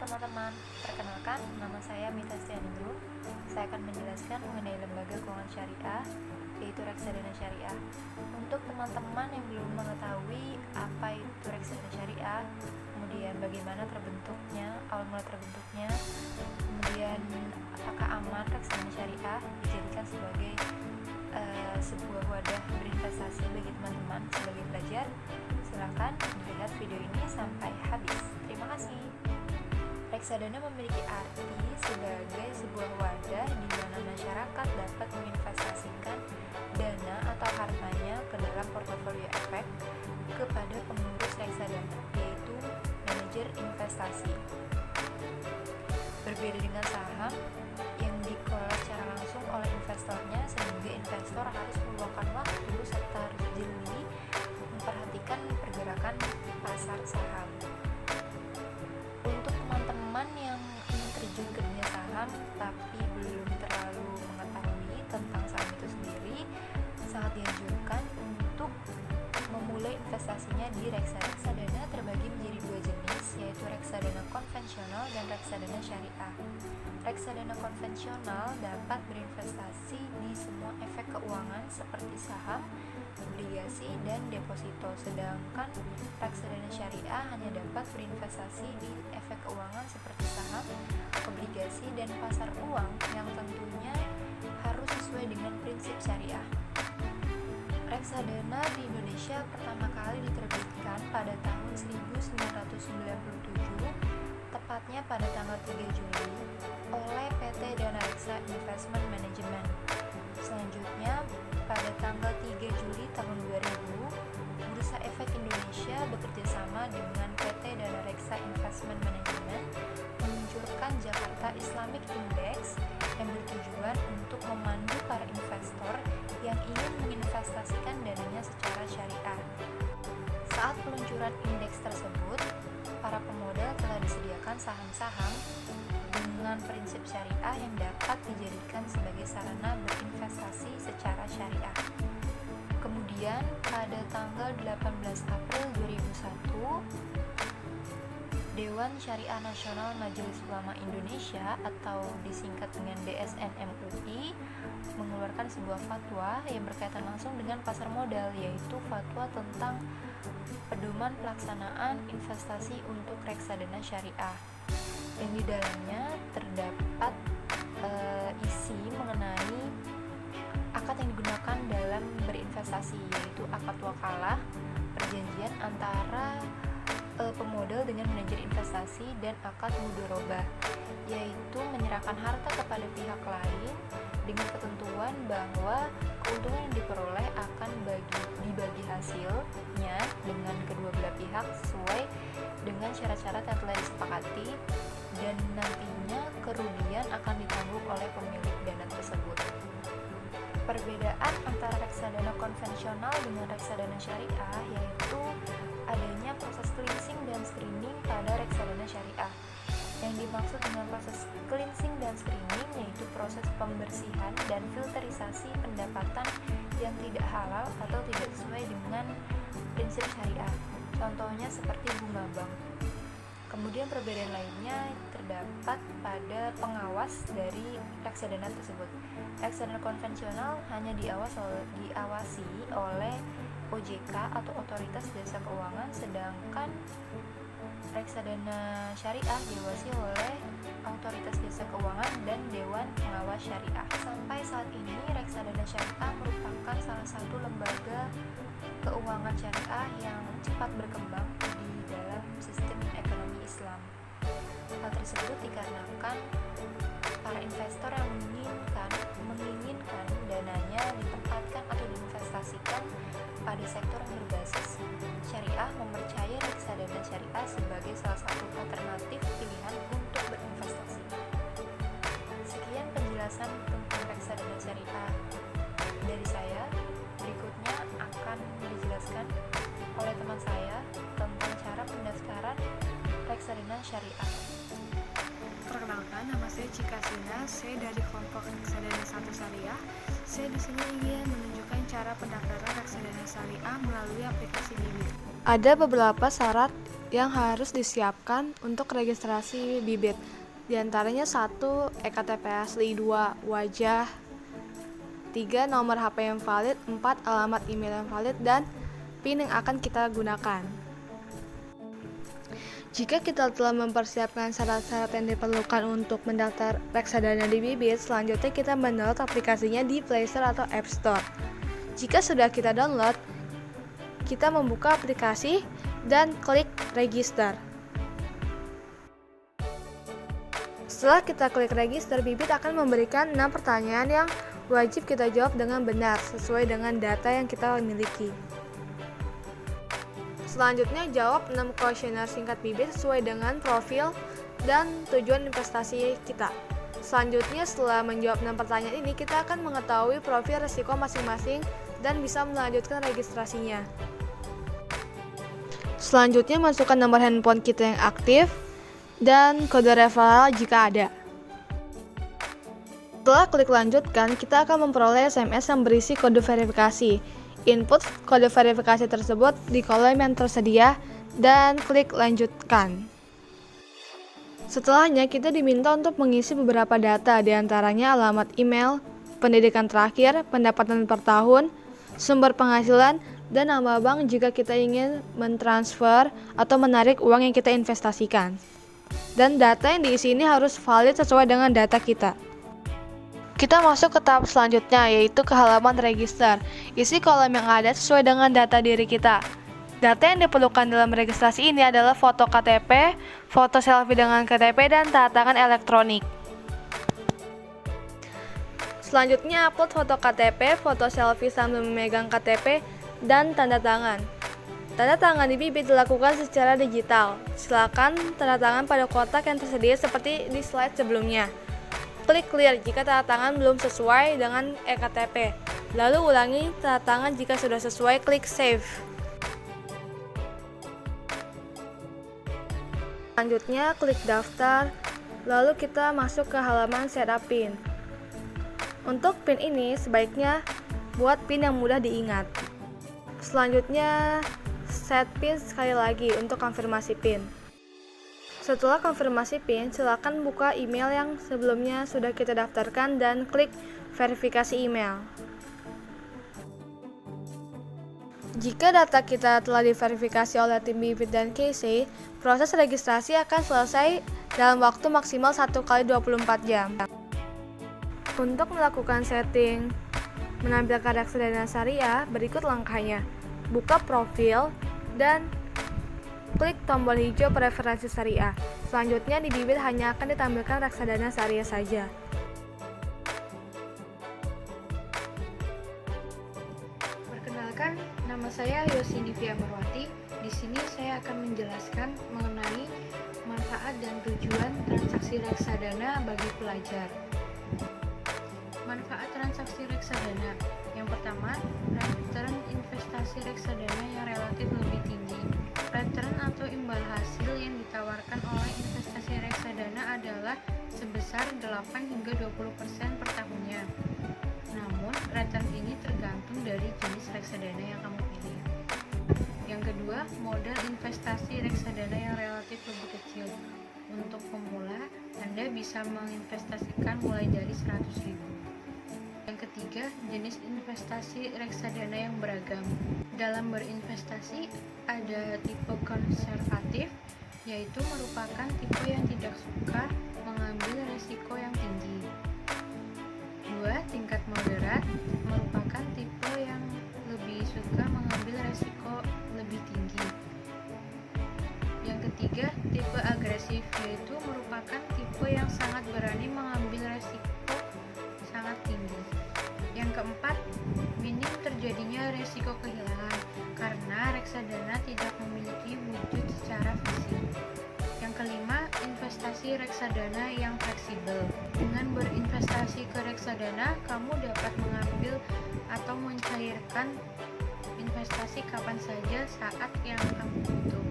teman-teman, perkenalkan nama saya Mita Stianingrum. Saya akan menjelaskan mengenai lembaga keuangan syariah, yaitu reksadana syariah. Untuk teman-teman yang belum mengetahui apa itu reksadana syariah, kemudian bagaimana terbentuknya, awal mula terbentuknya, kemudian apakah aman reksadana syariah dijadikan sebagai sebuah wadah berinvestasi bagi teman-teman sebagai pelajar, silakan dilihat video ini sampai habis. Terima kasih. Reksadana memiliki arti sebagai sebuah wadah di mana masyarakat dapat menginvestasikan dana atau hartanya ke dalam portofolio efek kepada pengurus reksadana, yaitu manajer investasi. Berbeda dengan saham yang dikelola secara langsung oleh investornya, sehingga investor harus meluangkan waktu serta harus jeli memperhatikan pergerakan pasar saham. Untuk teman-teman yang ingin terjun ke dunia saham tapi belum terlalu mengetahui tentang saham itu sendiri, sangat dianjurkan untuk memulai investasinya di reksadana. Reksadana terbagi menjadi dua jenis, yaitu reksadana konvensional dan reksadana syariah. Reksadana konvensional dapat berinvestasi di semua efek keuangan seperti saham, obligasi, dan deposito, sedangkan reksadana syariah hanya dapat berinvestasi di efek keuangan seperti saham, obligasi, dan pasar uang yang tentunya harus sesuai dengan prinsip syariah. Reksadana di Indonesia pertama kali diterbitkan pada tahun 1997, tepatnya pada tanggal 3 Juli, oleh PT Dana Reksa Investment Management. Selanjutnya, pada tanggal 3 Juli tahun 2000, Bursa Efek Indonesia bekerjasama dengan PT Dana Reksa Investment Management meluncurkan Jakarta Islamic Index yang bertujuan untuk memandu para investor yang ingin menginvestasikan dananya secara syariah. Saat peluncuran indeks tersebut, para pemodal telah disediakan saham-saham dengan prinsip syariah yang dapat dijadikan sebagai sarana berinvestasi secara syariah. Kemudian pada tanggal 18 April 2001, Dewan Syariah Nasional Majelis Ulama Indonesia atau disingkat dengan DSN MUI mengeluarkan sebuah fatwa yang berkaitan langsung dengan pasar modal, yaitu fatwa tentang pedoman pelaksanaan investasi untuk reksadana syariah, yang di dalamnya terdapat isi mengenai akad yang digunakan dalam berinvestasi, yaitu akad wakalah, perjanjian antara pemodal dengan manajer investasi, dan akad mudharabah, yaitu menyerahkan harta kepada pihak lain dengan ketentuan bahwa keuntungan yang diperoleh akan dibagi hasilnya dengan kedua belah pihak sesuai dengan syarat-syarat yang telah disepakati, dan nantinya kerugian akan ditanggung oleh pemilik dana tersebut. Perbedaan antara reksadana konvensional dengan reksadana syariah yaitu adanya proses cleansing dan screening pada reksadana syariah. Yang dimaksud dengan proses cleansing dan screening yaitu proses pembersihan dan filterisasi pendapatan yang tidak halal atau tidak sesuai dengan prinsip syariah. Contohnya seperti bunga bank. Kemudian perbedaan lainnya terdapat pada pengawas dari reksadana tersebut. Reksadana konvensional hanya diawasi oleh OJK atau Otoritas Jasa Keuangan, sedangkan reksadana syariah diawasi oleh Otoritas Jasa Keuangan dan Dewan Pengawas Syariah. Sampai saat ini, reksadana syariah merupakan salah satu lembaga keuangan syariah yang cepat berkembang di dalam sistem ekonomi Islam. Hal tersebut dikarenakan para investor yang menginginkan dananya ditempatkan atau diinvestasikan pada sektor yang berbasis syariah, mempercayai reksadana syariah sebagai salah satu alternatif pilihan untuk berinvestasi. Sekian penjelasan tentang reksadana syariah dari saya. Berikutnya akan dijelaskan oleh teman saya tentang cara pendaftaran reksadana syariah. Perkenalkan, nama saya Cika Sina. Saya dari kelompok reksadana 1 syariah. Saya di sini ingin menunjukkan cara pendaftaran reksadana syariah melalui aplikasi Bibit. Ada beberapa syarat yang harus disiapkan untuk registrasi bibit. Di antaranya 1. ektp asli, 2. wajah, 3. nomor HP yang valid, 4. alamat email yang valid, dan PIN yang akan kita gunakan. Jika kita telah mempersiapkan syarat-syarat yang diperlukan untuk mendaftar reksadana di Bibit, selanjutnya kita mendownload aplikasinya di Play Store atau App Store. Jika sudah kita download, kita membuka aplikasi dan klik register. Setelah kita klik register, Bibit akan memberikan 6 pertanyaan yang wajib kita jawab dengan benar sesuai dengan data yang kita miliki. Selanjutnya, jawab 6 kuesioner singkat Bibit sesuai dengan profil dan tujuan investasi kita. Selanjutnya, setelah menjawab 6 pertanyaan ini, kita akan mengetahui profil risiko masing-masing dan bisa melanjutkan registrasinya. Selanjutnya, masukkan nomor handphone kita yang aktif dan kode referral jika ada. Setelah klik lanjutkan, kita akan memperoleh SMS yang berisi kode verifikasi. Input kode verifikasi tersebut di kolom yang tersedia dan klik lanjutkan. Setelahnya, kita diminta untuk mengisi beberapa data, diantaranya alamat email, pendidikan terakhir, pendapatan per tahun, sumber penghasilan, dan nama bank jika kita ingin mentransfer atau menarik uang yang kita investasikan. Dan data yang diisi ini harus valid sesuai dengan data kita. Kita masuk ke tahap selanjutnya, yaitu ke halaman register. Isi kolom yang ada sesuai dengan data diri kita. Data yang diperlukan dalam registrasi ini adalah foto KTP, foto selfie dengan KTP, dan tanda tangan elektronik. Selanjutnya, upload foto KTP, foto selfie sambil memegang KTP, dan tanda tangan. Tanda tangan di Bibit dilakukan secara digital. Silakan tanda tangan pada kotak yang tersedia seperti di slide sebelumnya. Klik clear jika tanda tangan belum sesuai dengan eKTP. Lalu ulangi tanda tangan jika sudah sesuai, klik save. Selanjutnya klik daftar, lalu kita masuk ke halaman setup PIN. Untuk PIN ini sebaiknya buat PIN yang mudah diingat. Selanjutnya set PIN sekali lagi untuk konfirmasi PIN. Setelah konfirmasi PIN, silakan buka email yang sebelumnya sudah kita daftarkan dan klik verifikasi email. Jika data kita telah diverifikasi oleh tim Bibit dan KC, proses registrasi akan selesai dalam waktu maksimal 1x24 jam. Untuk melakukan setting menampilkan reksadana syariah, berikut langkahnya. Buka profil dan klik tombol hijau preferensi syariah. Selanjutnya di Bibit hanya akan ditampilkan reksadana syariah saja. Perkenalkan, nama saya Yosi Divya Marwati. Di sini saya akan menjelaskan mengenai manfaat dan tujuan transaksi reksadana bagi pelajar. Manfaat transaksi reksadana. Yang pertama, return investasi reksadana yang relatif lebih tinggi. Return atau imbal hasil yang ditawarkan oleh investasi reksadana adalah sebesar 8 hingga 20% per tahunnya. Namun, return ini tergantung dari jenis reksadana yang kamu pilih. Yang kedua, modal investasi reksadana yang relatif lebih kecil. Untuk pemula, Anda bisa menginvestasikan mulai dari 100.000. Yang ketiga, jenis investasi reksadana yang beragam. Dalam berinvestasi, ada tipe konservatif, yaitu merupakan tipe yang tidak suka mengambil risiko yang tinggi. 2. Tingkat moderat, merupakan tipe yang lebih suka mengambil risiko lebih tinggi. Yang ketiga, tipe agresif, yaitu merupakan tipe yang sangat berani mengambil risiko sangat tinggi. Yang keempat, minim terjadinya risiko kehilangan karena reksadana tidak memiliki wujud secara fisik. Yang kelima, investasi reksadana yang fleksibel. Dengan berinvestasi ke reksadana, kamu dapat mengambil atau mencairkan investasi kapan saja saat yang kamu butuh.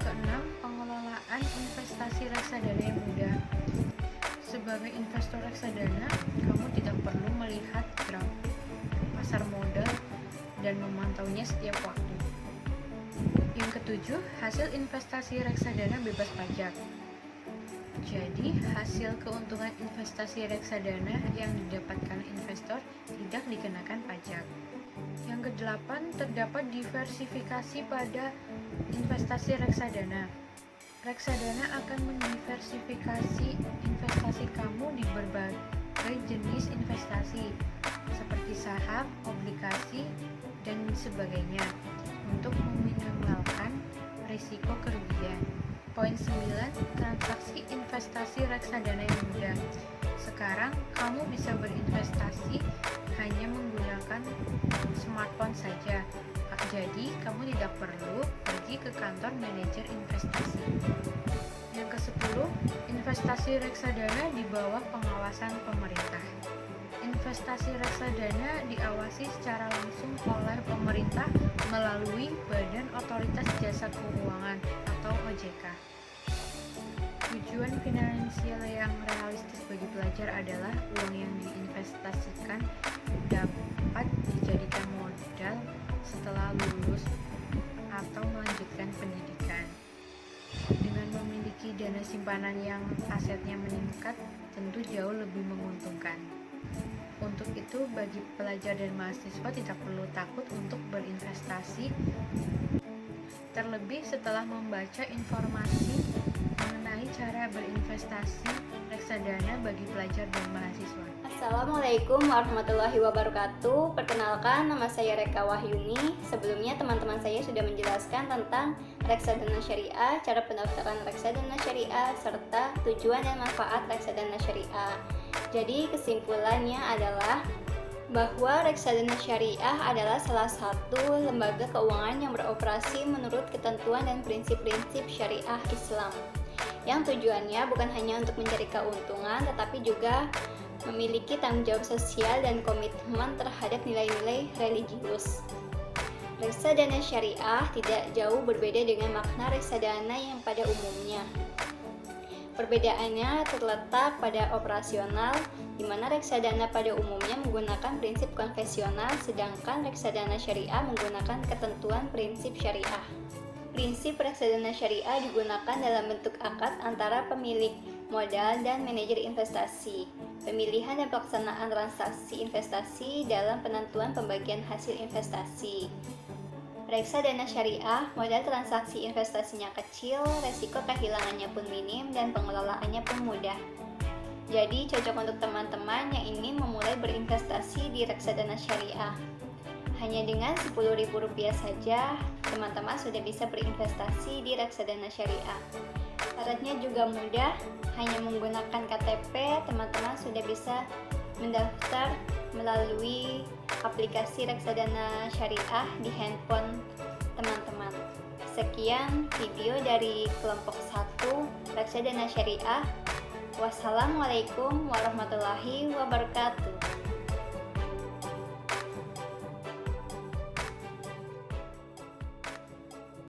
Keenam, pengelolaan investasi reksadana yang mudah. Sebagai investor reksadana, kamu tidak perlu melihat grafik pasar modal dan memantaunya setiap waktu. Yang ketujuh, hasil investasi reksadana bebas pajak. Jadi, hasil keuntungan investasi reksadana yang didapatkan investor tidak dikenakan pajak. Yang kedelapan, terdapat diversifikasi pada investasi reksadana. Reksadana akan mendiversifikasi investasi kamu di berbagai jenis investasi, seperti saham, obligasi, dan sebagainya, untuk meminimalkan risiko kerugian. Poin 9, transaksi investasi reksadana yang mudah. Sekarang, kamu bisa berinvestasi hanya menggunakan smartphone saja. Jadi, kamu tidak perlu pergi ke kantor manajer investasi. Yang ke-10, investasi reksadana di bawah pengawasan pemerintah. Investasi reksadana diawasi secara langsung oleh pemerintah melalui Badan Otoritas Jasa Keuangan atau OJK. Tujuan finansial yang realistis bagi pelajar adalah uang yang diinvestasikan dapat dijadikan modal setelah lulus atau melanjutkan pendidikan. Dengan memiliki dana simpanan yang asetnya meningkat, tentu jauh lebih menguntungkan. Untuk itu, bagi pelajar dan mahasiswa tidak perlu takut untuk berinvestasi, terlebih setelah membaca informasi mengenai cara berinvestasi reksadana bagi pelajar dan mahasiswa. Assalamualaikum warahmatullahi wabarakatuh. Perkenalkan, nama saya Reka Wahyuni. Sebelumnya teman-teman saya sudah menjelaskan tentang reksadana syariah, cara pendaftaran reksadana syariah, serta tujuan dan manfaat reksadana syariah. Jadi kesimpulannya adalah bahwa reksadana syariah adalah salah satu lembaga keuangan yang beroperasi menurut ketentuan dan prinsip-prinsip syariah Islam, yang tujuannya bukan hanya untuk mencari keuntungan, tetapi juga memiliki tanggung jawab sosial dan komitmen terhadap nilai-nilai religius. Reksadana syariah tidak jauh berbeda dengan makna reksadana yang pada umumnya. Perbedaannya terletak pada operasional, di mana reksadana pada umumnya menggunakan prinsip konvensional, sedangkan reksadana syariah menggunakan ketentuan prinsip syariah. Prinsip reksadana syariah digunakan dalam bentuk akad antara pemilik modal dan manajer investasi, pemilihan dan pelaksanaan transaksi investasi dalam penentuan pembagian hasil investasi. Reksadana syariah, modal transaksi investasinya kecil, resiko kehilangannya pun minim, dan pengelolaannya pun mudah. Jadi cocok untuk teman-teman yang ingin memulai berinvestasi di reksadana syariah. Hanya dengan Rp10.000 saja, teman-teman sudah bisa berinvestasi di reksadana syariah. Syaratnya juga mudah, hanya menggunakan KTP, teman-teman sudah bisa mendaftar melalui aplikasi reksadana syariah di handphone teman-teman. Sekian video dari kelompok 1 reksadana syariah. Wassalamualaikum warahmatullahi wabarakatuh.